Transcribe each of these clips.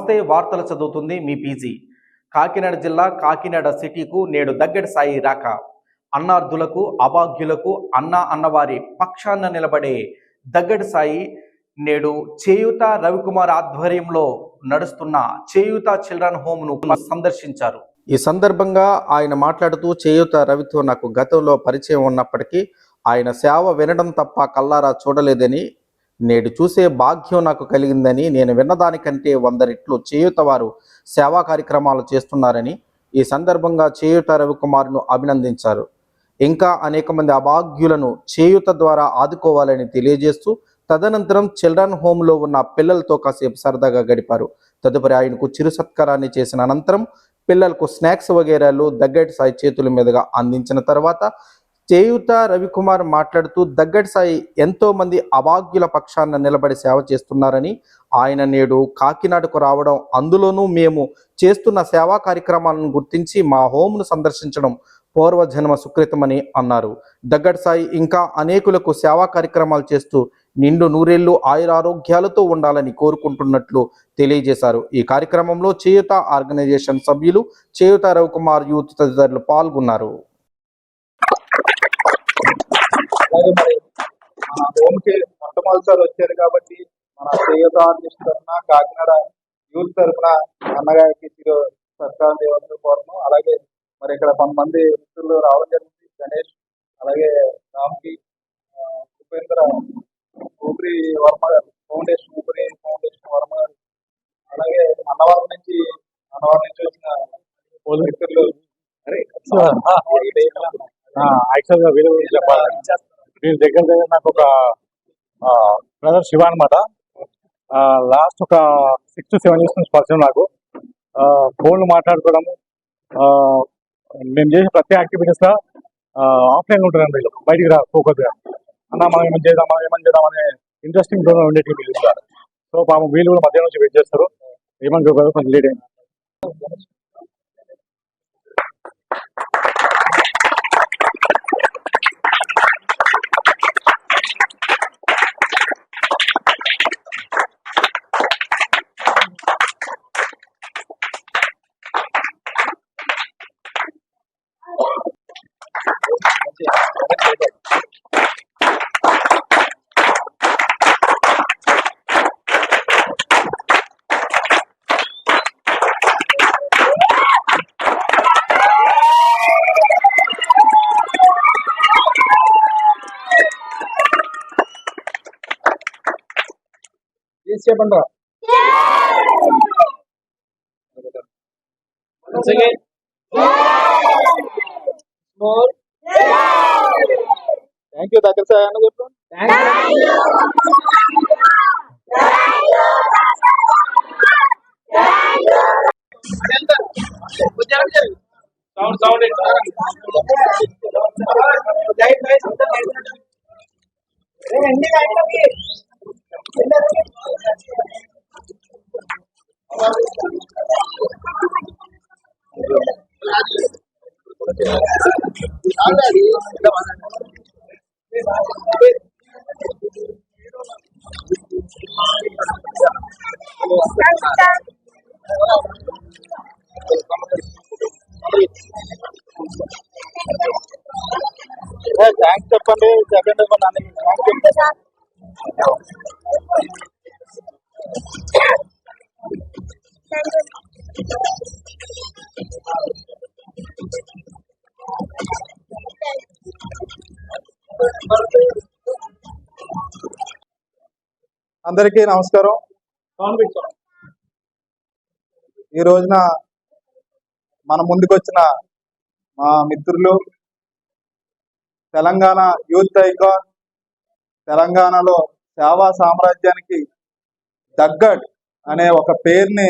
నమస్తే, వార్తలు చదువుతుంది మీ పీజీ. కాకినాడ జిల్లా కాకినాడ సిటీకు నేడు దగ్గడి సాయి రాక. అన్నార్థులకు, అభాగ్యులకు అన్నవారి పక్షాన నిలబడే దగ్గడి సాయి నేడు చేయూత రవికుమార్ ఆధ్వర్యంలో నడుస్తున్న చేయూత చిల్డ్రన్ హోమ్ను సందర్శించారు. ఈ సందర్భంగా ఆయన మాట్లాడుతూ, చేయూత రవితో నాకు గతంలో పరిచయం ఉన్నప్పటికీ ఆయన సేవ వినడం తప్ప కల్లారా చూడలేదని, నేడు చూసే భాగ్యం నాకు కలిగిందని, నేను విన్నదానికంటే 100 రెట్లు చేయూత వారు సేవా కార్యక్రమాలు చేస్తున్నారని ఈ సందర్భంగా చేయూత రవికుమార్ను అభినందించారు. ఇంకా అనేక మంది అభాగ్యులను చేయూత ద్వారా ఆదుకోవాలని తెలియజేస్తూ, తదనంతరం చిల్డ్రన్ హోమ్లో ఉన్న పిల్లలతో కాసేపు సరదాగా గడిపారు. తదుపరి ఆయనకు చిరు సత్కారాన్ని చేసిన అనంతరం పిల్లలకు స్నాక్స్ వగేరాలు దగ్గడి సాయి చేతుల మీదుగా అందించిన తర్వాత చేయూత రవికుమార్ మాట్లాడుతూ, దగ్గడి సాయి ఎంతో మంది అభాగ్యుల పక్షాన నిలబడి సేవ చేస్తున్నారని, ఆయన నేడు కాకినాడకు రావడం, అందులోనూ మేము చేస్తున్న సేవా కార్యక్రమాలను గుర్తించి మా హోమ్ను సందర్శించడం పూర్వజన్మ సుకృతమని అన్నారు. దగ్గడి సాయి ఇంకా అనేకులకు సేవా కార్యక్రమాలు చేస్తూ నిండు నూరేళ్లు ఆయురారోగ్యాలతో ఉండాలని కోరుకుంటున్నట్లు తెలియజేశారు. ఈ కార్యక్రమంలో చేయూత ఆర్గనైజేషన్ సభ్యులు, చేయూత రవికుమార్ యూత్ తదితరులు పాల్గొన్నారు. అలాగే మరి మన హోమ్కి మొట్టమొదటిసారి వచ్చారు కాబట్టి మన చేయూత ఆర్టిస్ట్ తరఫున, కాకినాడ యూత్ తరఫున అన్నగారికి చిరు సత్కారం చేయవలసిన కోరను. అలాగే మరి ఇక్కడ కొంతమంది మిత్రులు రావడం జరిగింది. గణేష్, అలాగే రామ్కి, ఉపేంద్ర, ఊపిరి వర్మ ఫౌండేషన్, ఊపిరి ఫౌండేషన్ వర్మ గారు, అలాగే అన్నవరం నుంచి వచ్చిన మిత్రులు. యాక్చువల్గా వీళ్ళ గురించి చెప్పాలి, వీళ్ళ దగ్గర నాకు ఒక బ్రదర్ శివ అనమాట. లాస్ట్ ఒక 6 to 7 years నుంచి పరిచయం. నాకు ఫోన్లు మాట్లాడుకోవడము, మేము చేసే ప్రతి యాక్టివిటీస్లో ఆఫ్లైన్ ఉంటున్నాను. వీళ్ళు బయటికి ఫోకస్గా అన్న మనం ఏమని చేద్దాం అనే ఇంట్రెస్టింగ్ ఉండేవి వీళ్ళు. సో పాపం వీళ్ళు కూడా మధ్యాహ్నం నుంచి వెయిట్ చేస్తారు. ఏమని కొంచెం లేట్ అయింది. చెప్పండి. థ్యాంక్ యూ దగ్గర సార్ అన్న చెప్పు. థ్యాంక్స్ చెప్పండి. సెకండ్ ఇవ్వండి. అందరికీ నమస్కారం. ఈ రోజున మన ముందుకు వచ్చిన మా మిత్రులు, తెలంగాణ యూత్ ఐకాన్, తెలంగాణలో సేవా సామ్రాజ్యానికి దగ్గడ్ అనే ఒక పేరుని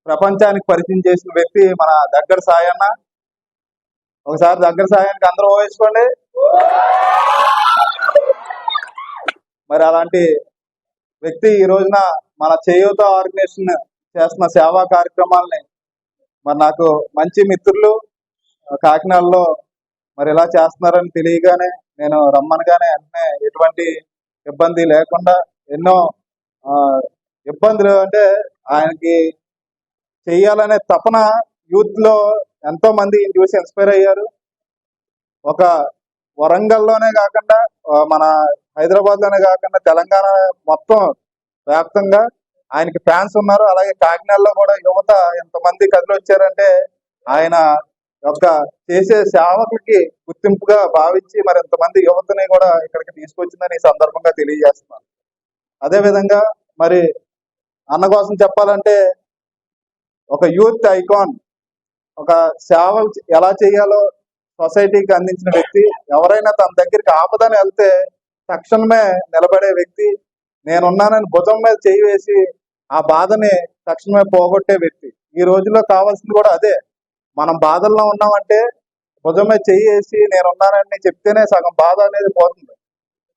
ప్రపంచానికి పరిచయం చేసిన వ్యక్తి మన దగ్గడి సాయి అన్న. ఒకసారి దగ్గడి సాయానికి అందరూ ఊహించుకోండి. మరి అలాంటి వ్యక్తి ఈ రోజున మన చేయూత ఆర్గనైజేషన్ చేస్తున్న సేవా కార్యక్రమాలని మరి నాకు మంచి మిత్రులు కాకినాడలో మరి ఇలా చేస్తున్నారని తెలియగానే నేను రమ్మనగానే వెంటనే ఎటువంటి ఇబ్బంది లేకుండా ఎన్నో ఇబ్బందులు అంటే ఆయనకి చెయ్యాలనే తపన యూత్ లో ఎంతో మంది చూసి ఇన్స్పైర్ అయ్యారు. ఒక వరంగల్లోనే కాకుండా మన హైదరాబాద్ లోనే కాకుండా తెలంగాణ మొత్తం వ్యాప్తంగా ఆయనకి ఫ్యాన్స్ ఉన్నారు. అలాగే కాకినాడలో కూడా యువత ఎంతమంది కదిలి వచ్చారంటే ఆయన యొక్క చేసే సేవకులకి గుర్తింపుగా భావించి మరి ఎంతమంది యువతని కూడా ఇక్కడికి తీసుకొచ్చిందని ఈ సందర్భంగా తెలియజేస్తున్నాను. అదే విధంగా మరి అన్న కోసం చెప్పాలంటే ఒక యూత్ ఐకాన్, ఒక సేవ ఎలా చేయాలో సొసైటీకి అందించిన వ్యక్తి. ఎవరైనా తన దగ్గరికి ఆపదని వెళ్తే తక్షణమే నిలబడే వ్యక్తి. నేనున్నానని భుజం మీద చేయి వేసి ఆ బాధని తక్షణమే పోగొట్టే వ్యక్తి. ఈ రోజుల్లో కావాల్సింది కూడా అదే. మనం బాధల్లో ఉన్నామంటే భుజం మీద చెయ్యి వేసి నేనున్నానని చెప్తేనే సగం బాధ అనేది పోతుంది.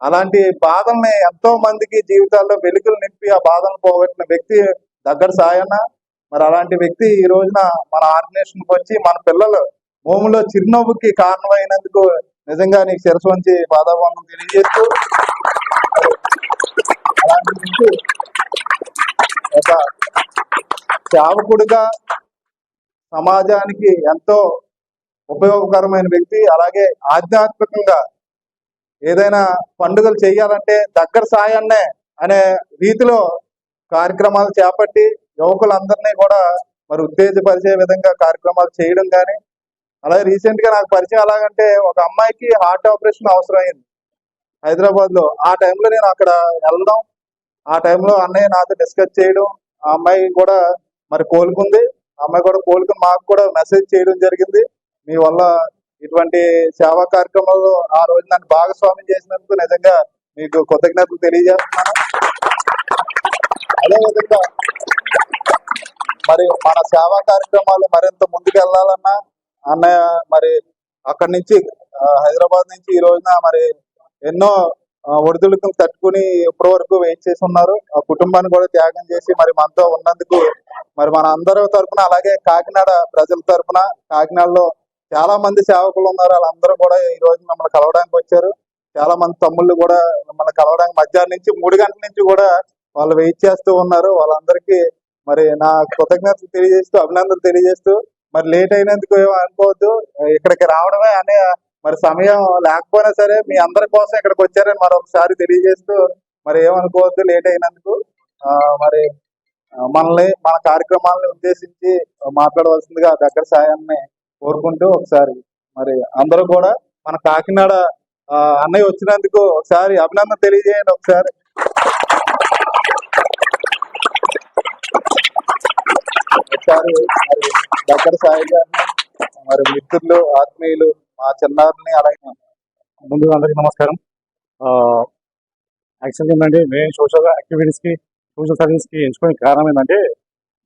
అలాంటి బాధల్ని ఎంతో మందికి జీవితాల్లో వెలుగులు నింపి ఆ బాధలను పోగొట్టిన వ్యక్తి దగ్గర సాయన్న. మరి అలాంటి వ్యక్తి ఈ రోజున మన ఆర్గనైజేషన్కి వచ్చి మన పిల్లలు భూమిలో చిరునవ్వుకి కారణమైనందుకు నిజంగా నీకు శిరస్సు వంచి పాదాభవందనం తెలియజేస్తూ, అలాంటి వ్యక్తి ఒక సేవకుడిగా సమాజానికి ఎంతో ఉపయోగకరమైన వ్యక్తి. అలాగే ఆధ్యాత్మికంగా ఏదైనా పండుగలు చేయాలంటే దగ్గర సాయన్నే అనే రీతిలో కార్యక్రమాలు చేపట్టి యువకులందరినీ కూడా మరి ఉత్తేజపరిచే విధంగా కార్యక్రమాలు చేయడం కానీ, అలాగే రీసెంట్ గా నాకు పరిచయం ఎలాగంటే ఒక అమ్మాయికి హార్ట్ ఆపరేషన్ అవసరం అయింది హైదరాబాద్ లో. ఆ టైంలో నేను అక్కడ వెళ్ళడం, ఆ టైంలో అన్నయ్య నాతో డిస్కస్ చేయడం, ఆ అమ్మాయి కూడా మరి కోలుకుంది. ఆ అమ్మాయి కూడా కోలుకుని మాకు కూడా మెసేజ్ చేయడం జరిగింది. మీ వల్ల ఇటువంటి సేవా కార్యక్రమాల్లో ఆ రోజు నన్ను భాగస్వామ్యం చేసినందుకు నిజంగా మీకు కృతజ్ఞతలు తెలియజేస్తున్నాను. అదేవిధంగా మరి మన సేవా కార్యక్రమాలు మరింత ముందుకు వెళ్ళాలన్నా అన్నయ్య మరి అక్కడి నుంచి హైదరాబాద్ నుంచి ఈ రోజున మరి ఎన్నో ఒడిదుడుకులు తట్టుకుని ఇప్పటి వరకు వెయిట్ చేసి ఉన్నారు. ఆ కుటుంబాన్ని కూడా త్యాగం చేసి మరి మనతో ఉన్నందుకు మరి మన అందరి తరఫున, అలాగే కాకినాడ ప్రజల తరఫున, కాకినాడలో చాలా మంది సేవకులు ఉన్నారు, వాళ్ళందరూ కూడా ఈ రోజు మమ్మల్ని కలవడానికి వచ్చారు. చాలా మంది తమ్ముళ్ళు కూడా మమ్మల్ని కలవడానికి మధ్యాహ్నం నుంచి 3 గంటల నుంచి కూడా వాళ్ళు వెయిట్ చేస్తూ ఉన్నారు. వాళ్ళందరికీ మరి నా కృతజ్ఞతలు తెలియజేస్తూ, అభినందనలు తెలియజేస్తూ, మరి లేట్ అయినందుకు అనుకోవద్దు. ఇక్కడికి రావడమే అనే మరి సమయం లేకపోయినా సరే మీ అందరి కోసం ఇక్కడికి వచ్చారని మరొకసారి తెలియజేస్తూ, మరి ఏమనుకోవద్దు లేట్ అయినందుకు. మరి మనల్ని మన కార్యక్రమాలను ఉద్దేశించి మాట్లాడవలసిందిగా దగ్గర సాయాన్ని కోరుకుంటూ ఒకసారి మరి అందరూ కూడా మన కాకినాడ అన్నయ్య వచ్చినందుకు ఒకసారి అభినందన తెలియజేయండి. ఒకసారి మరి దగ్గర సాయి గారిని, మరి మిత్రులు, ఆత్మీయులు, మా చిన్నారిని, అలాగే ముందుగా అందరికీ నమస్కారం. యాక్చువల్గా ఏంటంటే నేను సోషల్ యాక్టివిటీస్కి, సోషల్ సర్వీస్కి ఎంచుకునే కారణం ఏంటంటే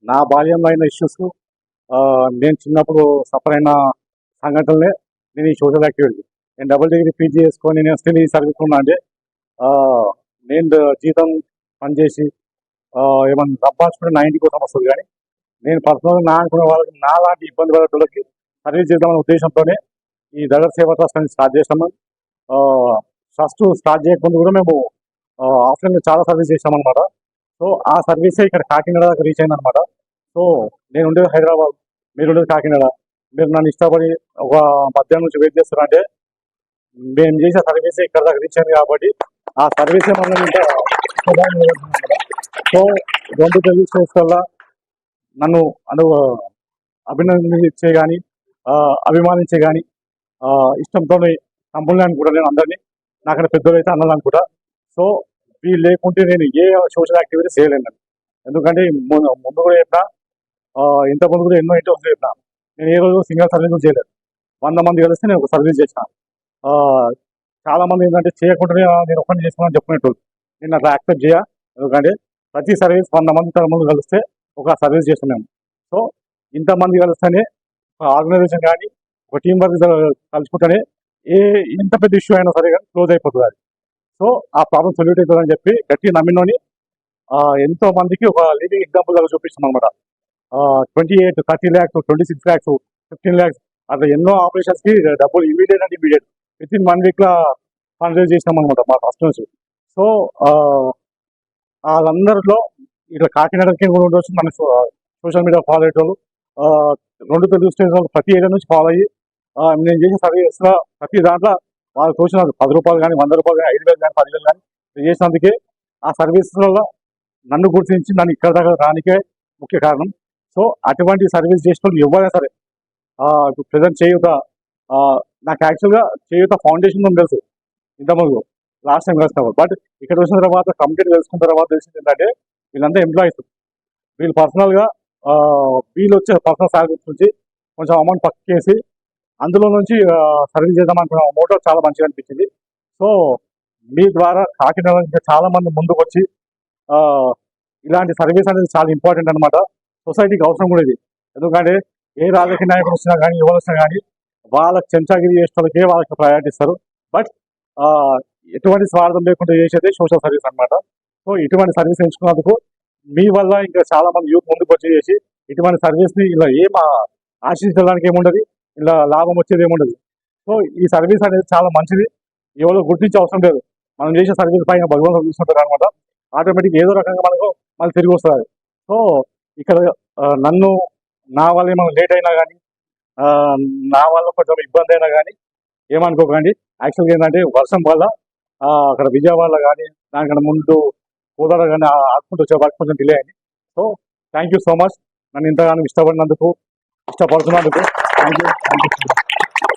నా బాల్యంలో అయిన ఇష్యూస్, నేను చిన్నప్పుడు సఫర్ అయిన సంఘటనలే నేను ఈ సోషల్ యాక్టివిటీ. నేను డబుల్ డిగ్రీ పీజీ చేసుకొని నేను స్టిల్ ఈ సర్వీస్ ఉన్నా అంటే నేను జీతం పనిచేసి ఏమన్నా సంపాదించుకుంటే నా ఇంటి కోసం వస్తుంది. కానీ నేను పర్సనల్గా నా అనుకునే వాళ్ళకి, నా లాంటి ఇబ్బంది పడే వాళ్ళకి సర్వీస్ చేద్దామనే ఉద్దేశంతోనే ఈ దళ సేవా ట్రస్ట్ అనేది స్టార్ట్ చేస్తాము. ట్రస్ట్ స్టార్ట్ చేయకముందు కూడా మేము ఆఫ్లైన్లో చాలా సర్వీస్ చేసామన్నమాట. సో ఆ సర్వీసే ఇక్కడ కాకినాడ దాకా రీచ్ అయిందనమాట. సో నేను ఉండేది హైదరాబాద్, మీరు ఉండేది కాకినాడ. మీరు నన్ను ఇష్టపడి ఒక మధ్యాహ్నం నుంచి వెయిట్ చేస్తారంటే మేము చేసే సర్వీసే ఇక్కడ దాకా రీచ్ అయింది కాబట్టి ఆ సర్వీసే మనం ఇంకా. సో 2 సర్వీసెస్ వల్ల నన్ను అభినందించే కానీ, అభిమానించే కానీ, ఇష్టంతో సంపూర్ణాన్ని కూడా నేను అందరినీ నాకన్నా పెద్దలు అయితే అన్నది అనుకుంటా. సో వీళ్ళు లేకుంటే నేను ఏ సోషల్ యాక్టివిటీ చేయలేను. ఎందుకంటే ముందు కూడా చెప్పినా, ఇంతకుముందు కూడా ఎన్నో ఇంటర్వ్యూస్ చెప్పినా, నేను ఏ రోజు సింగిల్ సర్వీస్ చేయలేదు. 100 మంది కలిస్తే నేను ఒక సర్వీస్ చేసిన. చాలా మంది ఏంటంటే చేయకుండానే నేను ఒక్కడిని చేసుకున్నాను చెప్పుకునేటోళ్ళు. నేను అట్లా యాక్సెప్ట్ చేయ. ఎందుకంటే ప్రతి సర్వీస్ 100 మంది ముందు కలిస్తే ఒక సర్వీస్ చేస్తున్నాం. సో ఇంతమంది కలిస్తేనే ఒక ఆర్గనైజేషన్ కానీ, ఒక టీం వర్క్ కలుసుకుంటేనే ఎంత పెద్ద ఇష్యూ అయినా సరే కానీ క్లోజ్ అయిపోతుంది అది. సో ఆ ప్రాబ్లం సొల్యూట్ అవుతుందని చెప్పి గట్టి నమ్మినోని ఎంతో మందికి ఒక లివింగ్ ఎగ్జాంపుల్ లాగా చూపిస్తాం అనమాట. 28, 30 lakhs, 26 lakhs, 15 lakhs అట్లా ఎన్నో ఆపరేషన్స్కి డబ్బులు immediate and immediate with in 1 week fund raise చేసినాం అనమాట మా ఫస్ట్ నుంచి. సో వాళ్ళందరిలో ఇట్లా కాకినాడకి కూడా ఉండవచ్చు, మన సోషల్ మీడియా ఫాలో అయ్యేటోళ్ళు, ఆ, 2 తెలుగు స్టేషన్లు ప్రతి ఏరియా నుంచి ఫాలో అయ్యి నేను చేసిన సర్వీస్లో ప్రతి దాంట్లో వాళ్ళు తోచిన రూ. 10 కానీ, రూ. 100 కానీ, 5,000 కానీ, 10,000 కానీ చేసినందుకే ఆ సర్వీస్లలో నన్ను గుర్తించి నన్ను ఇక్కడ దాకా రానికే ముఖ్య కారణం. సో అటువంటి సర్వీస్ చేసిన వాళ్ళు ఎవరైనా సరే, ఇప్పుడు ప్రజెంట్ చేయూత, నాకు యాక్చువల్గా చేయూత ఫౌండేషన్ అని తెలుసు ఇంతకుముందు లాస్ట్ టైం కలిసినప్పుడు. బట్ ఇక్కడ వచ్చిన తర్వాత కంప్లీట్ తెలుసుకున్న తర్వాత తెలిసింది ఏంటంటే వీళ్ళంతా ఎంప్లాయీస్. వీళ్ళు పర్సనల్గా వీళ్ళు వచ్చే పర్సనల్ సాలరీస్ నుంచి కొంచెం అమౌంట్ పక్కేసి అందులో నుంచి సర్వీస్ చేద్దాం అనుకున్న మోటో చాలా మంచిగా అనిపించింది. సో మీ ద్వారా కాకినాడ ఇంకా చాలా మంది ముందుకు వచ్చి ఇలాంటి సర్వీస్ అనేది చాలా ఇంపార్టెంట్ అనమాట. సొసైటీకి అవసరం కూడా ఇది. ఎందుకంటే ఏ రాజకీయ నాయకుడు వచ్చినా కానీ, ఎవరు వచ్చినా కానీ వాళ్ళకి చెంచాగిరి చేసేటోళ్ళకే వాళ్ళకి ప్రయారిటీ ఇస్తారు. బట్ ఎటువంటి స్వార్థం లేకుండా చేసేది సోషల్ సర్వీస్ అనమాట. సో ఇటువంటి సర్వీస్ ఎంచుకున్నందుకు మీ వల్ల ఇంకా చాలా మంది యూత్ ముందుకు వచ్చి చేసి ఇటువంటి సర్వీస్ని ఇలా ఆశించడానికి ఏముండదు, ఇలా లాభం వచ్చేది ఏముండదు. సో ఈ సర్వీస్ అనేది చాలా మంచిది. ఎవరో గుర్తించే అవసరం లేదు. మనం చేసే సర్వీస్ పైన భగవంతుడు చూస్తుంటారు అనమాట. ఆటోమేటిక్ ఏదో రకంగా మనకు మళ్ళీ తిరిగి వస్తుంది. సో ఇక్కడ నన్ను నా వల్ల ఏమైనా లేట్ అయినా కానీ, నా వల్ల కొంచెం ఇబ్బంది అయినా కానీ ఏమనుకోకండి. యాక్చువల్గా ఏంటంటే వర్షం వల్ల అక్కడ విజయవాడలో కానీ దానికన్నా ముందు కోదాడ కానీ ఆడుకుంటూ వచ్చే వరకు కొంచెం డిలే అయింది. So thank you so much. నన్ను ఇంతగానో ఇష్టపడుతున్నందుకు థ్యాంక్ యూ.